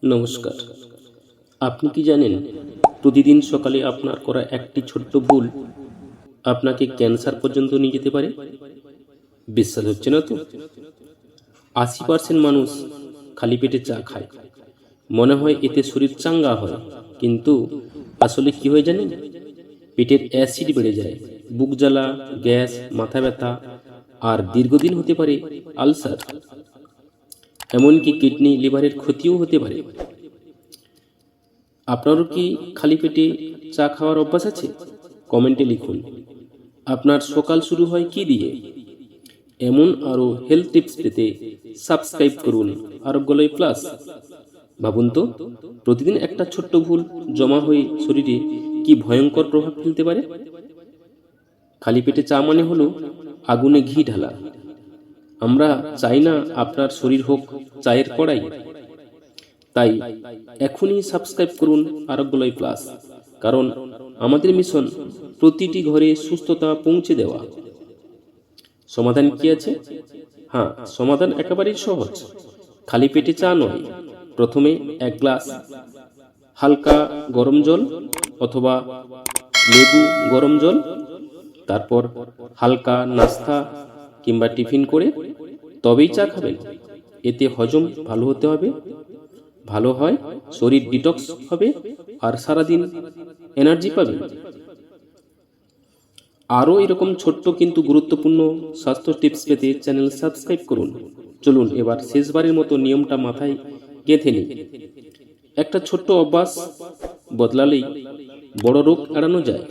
নমস্কার। আপনি কি জানেন প্রতিদিন সকালে আপনার করা একটি ছোট্ট ভুল আপনাকে ক্যান্সার পর্যন্ত নিয়ে যেতে পারে? বিশ্বাস হচ্ছে না তো? 80% মানুষ খালি পেটে চা খায়, মনে হয় এতে শরীর চাঙ্গা হয়, কিন্তু আসলে কি হয় জানেন? পেটের অ্যাসিড বেড়ে যায়, বুক জ্বালা, গ্যাস, মাথা ব্যথা আর দীর্ঘদিন হতে পারে আলসার। এমনকি কিডনি লিভারের ক্ষতিও হতে পারে। আপনারও কি খালি পেটে চা খাওয়ার অভ্যাস আছে? কমেন্টে লিখুন আপনার সকাল শুরু হয় কি দিয়ে। এমন আরও হেলথ টিপস পেতে সাবস্ক্রাইব করুন আরোগ্যলয় প্লাস। ভাবুন তো, প্রতিদিন একটা ছোট্ট ভুল জমা হয়ে শরীরে কি ভয়ঙ্কর প্রভাব ফেলতে পারে। খালি পেটে চা মানে হলো আগুনে ঘি ঢালা। আমরা চাই না আপনার শরীর হোক চায়ের কড়াই। তাই এখনই সাবস্ক্রাইব করুন আরোগ্যলয় প্লাস, কারণ আমাদের মিশন প্রতিটি ঘরে সুস্থতা পৌঁছে দেওয়া। সমাধান কি আছে? হ্যাঁ, সমাধান একেবারেই সহজ। খালি পেটে চা নয়, প্রথমে 1 গ্লাস হালকা গরম জল অথবা লেবু গরম জল, তারপর হালকা নাস্তা কিংবা টিফিন করে তবেই চা খাবেন। এতে হজম ভালো হতে হবে, ভালো হয়, শরীর ডিটক্স হবে আর সারাদিন এনার্জি পাবেন। আরও এরকম ছোট্ট কিন্তু গুরুত্বপূর্ণ স্বাস্থ্য টিপস পেতে চ্যানেল সাবস্ক্রাইব করুন। চলুন এবার শেষবারের মতো নিয়মটা মাথায় গেঁথে নিই। একটা ছোট্ট অভ্যাস বদলালেই বড় রোগ এড়ানো যায়।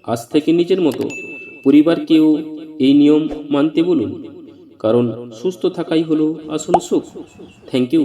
আজ থেকে নিজের মতো পরিবারকেও এই নিয়ম মানতে বলুন, কারণ সুস্থ থাকাই হলো আসল সুখ। Thank you.